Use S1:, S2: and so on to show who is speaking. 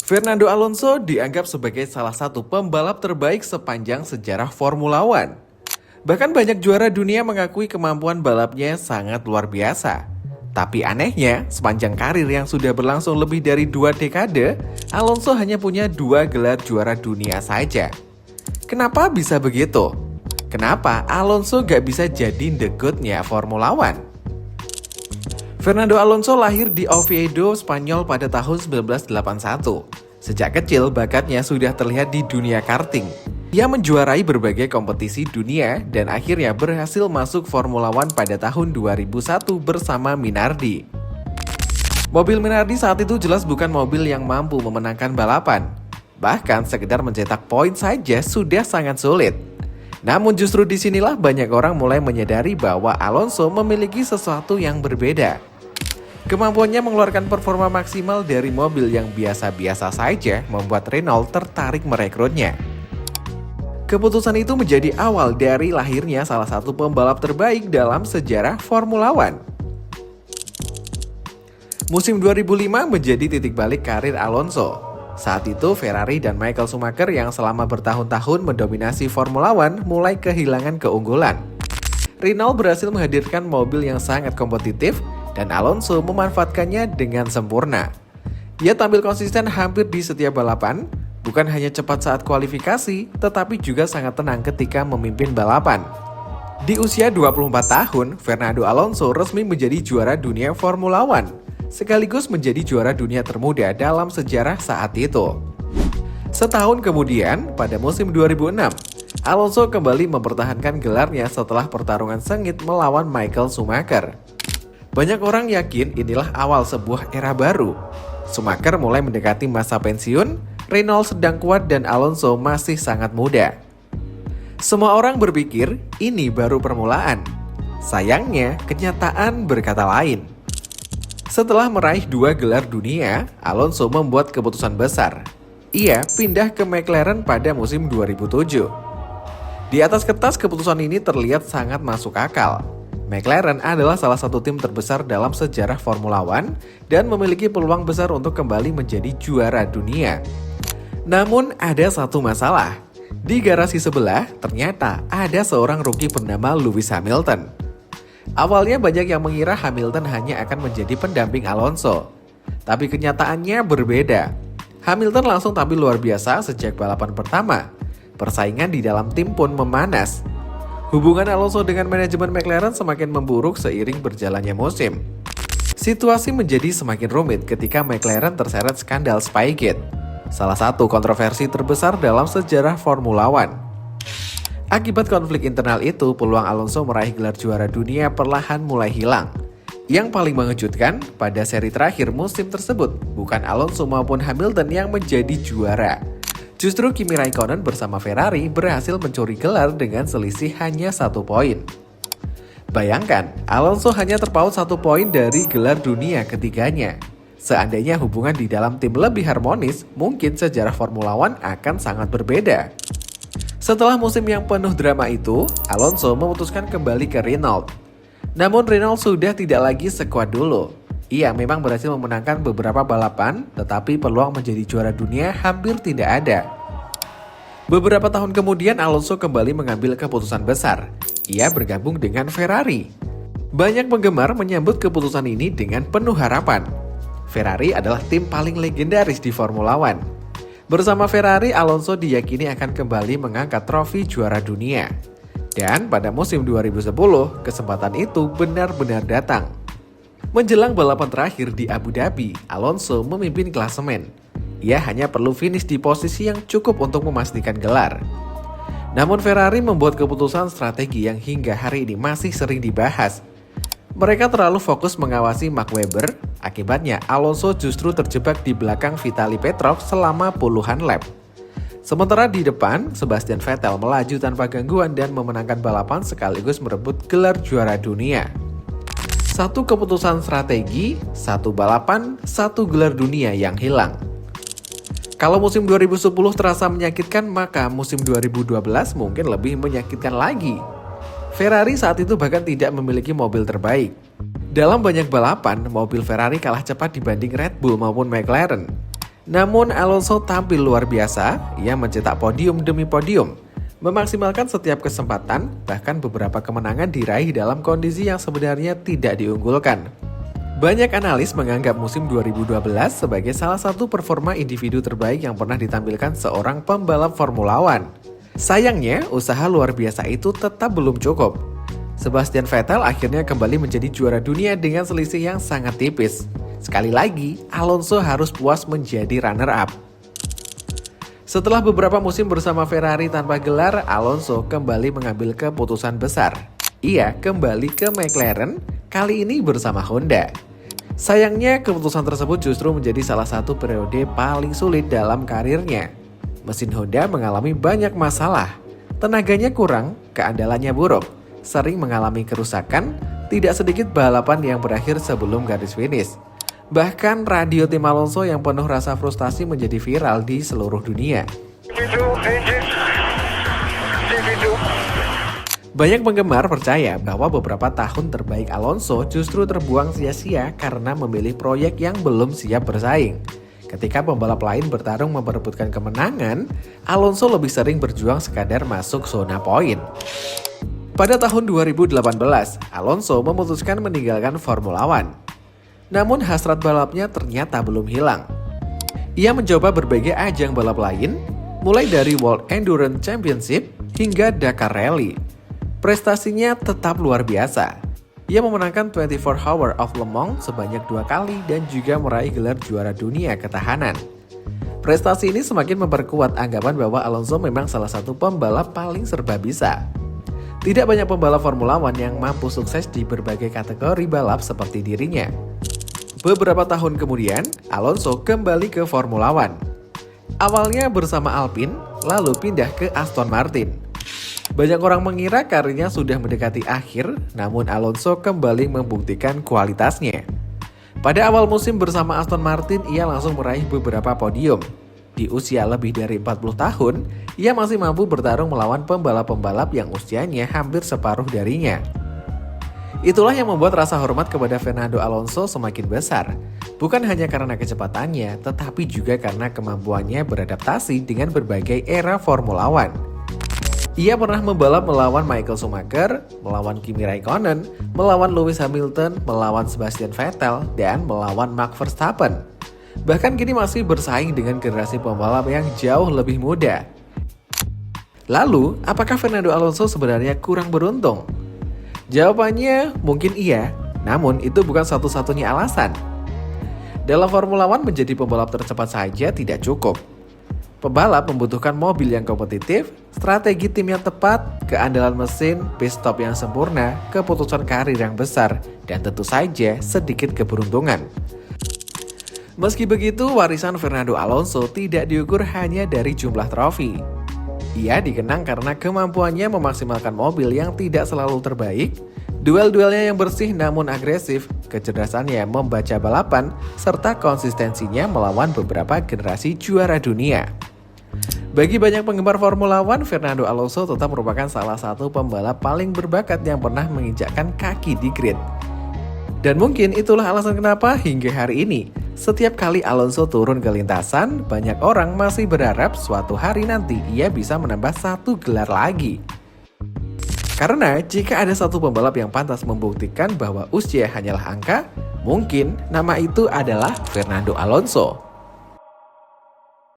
S1: Fernando Alonso dianggap sebagai salah satu pembalap terbaik sepanjang sejarah Formula One. Bahkan banyak juara dunia mengakui kemampuan balapnya sangat luar biasa. Tapi anehnya, sepanjang karir yang sudah berlangsung lebih dari 2 dekade, Alonso hanya punya 2 gelar juara dunia saja. Kenapa bisa begitu? Kenapa Alonso gak bisa jadi the GOAT-nya Formula One? Fernando Alonso lahir di Oviedo, Spanyol pada tahun 1981. Sejak kecil, bakatnya sudah terlihat di dunia karting. Ia menjuarai berbagai kompetisi dunia dan akhirnya berhasil masuk Formula One pada tahun 2001 bersama Minardi. Mobil Minardi saat itu jelas bukan mobil yang mampu memenangkan balapan. Bahkan sekedar mencetak poin saja sudah sangat sulit. Namun justru disinilah banyak orang mulai menyadari bahwa Alonso memiliki sesuatu yang berbeda. Kemampuannya mengeluarkan performa maksimal dari mobil yang biasa-biasa saja membuat Renault tertarik merekrutnya. Keputusan itu menjadi awal dari lahirnya salah satu pembalap terbaik dalam sejarah Formula One. Musim 2005 menjadi titik balik karir Alonso. Saat itu Ferrari dan Michael Schumacher yang selama bertahun-tahun mendominasi Formula One mulai kehilangan keunggulan. Renault berhasil menghadirkan mobil yang sangat kompetitif dan Alonso memanfaatkannya dengan sempurna. Ia tampil konsisten hampir di setiap balapan, bukan hanya cepat saat kualifikasi, tetapi juga sangat tenang ketika memimpin balapan. Di usia 24 tahun, Fernando Alonso resmi menjadi juara dunia Formula One, sekaligus menjadi juara dunia termuda dalam sejarah saat itu. Setahun kemudian, pada musim 2006, Alonso kembali mempertahankan gelarnya setelah pertarungan sengit melawan Michael Schumacher. Banyak orang yakin inilah awal sebuah era baru. Schumacher mulai mendekati masa pensiun, Renault sedang kuat dan Alonso masih sangat muda. Semua orang berpikir ini baru permulaan. Sayangnya, kenyataan berkata lain. Setelah meraih 2 gelar dunia, Alonso membuat keputusan besar. Ia pindah ke McLaren pada musim 2007. Di atas kertas keputusan ini terlihat sangat masuk akal. McLaren adalah salah satu tim terbesar dalam sejarah Formula One dan memiliki peluang besar untuk kembali menjadi juara dunia. Namun ada satu masalah. Di garasi sebelah ternyata ada seorang rookie bernama Lewis Hamilton. Awalnya banyak yang mengira Hamilton hanya akan menjadi pendamping Alonso. Tapi kenyataannya berbeda. Hamilton langsung tampil luar biasa sejak balapan pertama. Persaingan di dalam tim pun memanas. Hubungan Alonso dengan manajemen McLaren semakin memburuk seiring berjalannya musim. Situasi menjadi semakin rumit ketika McLaren terseret skandal Spygate, salah satu kontroversi terbesar dalam sejarah Formula One. Akibat konflik internal itu, peluang Alonso meraih gelar juara dunia perlahan mulai hilang. Yang paling mengejutkan, pada seri terakhir musim tersebut, bukan Alonso maupun Hamilton yang menjadi juara. Justru Kimi Raikkonen bersama Ferrari berhasil mencuri gelar dengan selisih hanya 1 poin. Bayangkan, Alonso hanya terpaut 1 poin dari gelar dunia ketiganya. Seandainya hubungan di dalam tim lebih harmonis, mungkin sejarah Formula One akan sangat berbeda. Setelah musim yang penuh drama itu, Alonso memutuskan kembali ke Renault. Namun Renault sudah tidak lagi sekuat dulu. Ia memang berhasil memenangkan beberapa balapan, tetapi peluang menjadi juara dunia hampir tidak ada. Beberapa tahun kemudian Alonso kembali mengambil keputusan besar. Ia bergabung dengan Ferrari. Banyak penggemar menyambut keputusan ini dengan penuh harapan. Ferrari adalah tim paling legendaris di Formula One. Bersama Ferrari, Alonso diyakini akan kembali mengangkat trofi juara dunia. Dan pada musim 2010, kesempatan itu benar-benar datang. Menjelang balapan terakhir di Abu Dhabi, Alonso memimpin klasemen. Ia hanya perlu finish di posisi yang cukup untuk memastikan gelar. Namun Ferrari membuat keputusan strategi yang hingga hari ini masih sering dibahas. Mereka terlalu fokus mengawasi Mark Webber, akibatnya Alonso justru terjebak di belakang Vitaly Petrov selama puluhan lap. Sementara di depan, Sebastian Vettel melaju tanpa gangguan dan memenangkan balapan sekaligus merebut gelar juara dunia. 1 keputusan strategi, 1 balapan, 1 gelar dunia yang hilang. Kalau musim 2010 terasa menyakitkan, maka musim 2012 mungkin lebih menyakitkan lagi. Ferrari saat itu bahkan tidak memiliki mobil terbaik. Dalam banyak balapan, mobil Ferrari kalah cepat dibanding Red Bull maupun McLaren. Namun Alonso tampil luar biasa, ia mencetak podium demi podium, memaksimalkan setiap kesempatan, bahkan beberapa kemenangan diraih dalam kondisi yang sebenarnya tidak diunggulkan. Banyak analis menganggap musim 2012 sebagai salah satu performa individu terbaik yang pernah ditampilkan seorang pembalap Formula One. Sayangnya, usaha luar biasa itu tetap belum cukup. Sebastian Vettel akhirnya kembali menjadi juara dunia dengan selisih yang sangat tipis. Sekali lagi, Alonso harus puas menjadi runner-up. Setelah beberapa musim bersama Ferrari tanpa gelar, Alonso kembali mengambil keputusan besar. Ia kembali ke McLaren, kali ini bersama Honda. Sayangnya, keputusan tersebut justru menjadi salah satu periode paling sulit dalam karirnya. Mesin Honda mengalami banyak masalah. Tenaganya kurang, keandalannya buruk, sering mengalami kerusakan, tidak sedikit balapan yang berakhir sebelum garis finish. Bahkan radio tim Alonso yang penuh rasa frustasi menjadi viral di seluruh dunia. Banyak penggemar percaya bahwa beberapa tahun terbaik Alonso justru terbuang sia-sia karena memilih proyek yang belum siap bersaing. Ketika pembalap lain bertarung memperebutkan kemenangan, Alonso lebih sering berjuang sekadar masuk zona poin. Pada tahun 2018, Alonso memutuskan meninggalkan Formula One. Namun hasrat balapnya ternyata belum hilang. Ia mencoba berbagai ajang balap lain, mulai dari World Endurance Championship hingga Dakar Rally. Prestasinya tetap luar biasa. Ia memenangkan 24 Hours of Le Mans sebanyak 2 kali dan juga meraih gelar juara dunia ketahanan. Prestasi ini semakin memperkuat anggapan bahwa Alonso memang salah satu pembalap paling serba bisa. Tidak banyak pembalap Formula One yang mampu sukses di berbagai kategori balap seperti dirinya. Beberapa tahun kemudian, Alonso kembali ke Formula One. Awalnya bersama Alpine, lalu pindah ke Aston Martin. Banyak orang mengira karirnya sudah mendekati akhir, namun Alonso kembali membuktikan kualitasnya. Pada awal musim bersama Aston Martin, ia langsung meraih beberapa podium. Di usia lebih dari 40 tahun, ia masih mampu bertarung melawan pembalap-pembalap yang usianya hampir separuh darinya. Itulah yang membuat rasa hormat kepada Fernando Alonso semakin besar. Bukan hanya karena kecepatannya, tetapi juga karena kemampuannya beradaptasi dengan berbagai era Formula One. Ia pernah membalap melawan Michael Schumacher, melawan Kimi Raikkonen, melawan Lewis Hamilton, melawan Sebastian Vettel, dan melawan Max Verstappen. Bahkan kini masih bersaing dengan generasi pembalap yang jauh lebih muda. Lalu, apakah Fernando Alonso sebenarnya kurang beruntung? Jawabannya mungkin iya, namun itu bukan satu-satunya alasan. Dalam Formula One menjadi pembalap tercepat saja tidak cukup. Pembalap membutuhkan mobil yang kompetitif, strategi tim yang tepat, keandalan mesin, pit stop yang sempurna, keputusan karir yang besar, dan tentu saja sedikit keberuntungan. Meski begitu, warisan Fernando Alonso tidak diukur hanya dari jumlah trofi. Ia dikenang karena kemampuannya memaksimalkan mobil yang tidak selalu terbaik, duel-duelnya yang bersih namun agresif, kecerdasannya membaca balapan, serta konsistensinya melawan beberapa generasi juara dunia. Bagi banyak penggemar Formula One, Fernando Alonso tetap merupakan salah satu pembalap paling berbakat yang pernah menginjakkan kaki di grid. Dan mungkin itulah alasan kenapa hingga hari ini, setiap kali Alonso turun ke lintasan, banyak orang masih berharap suatu hari nanti ia bisa menambah satu gelar lagi. Karena jika ada satu pembalap yang pantas membuktikan bahwa usia hanyalah angka, mungkin nama itu adalah Fernando Alonso.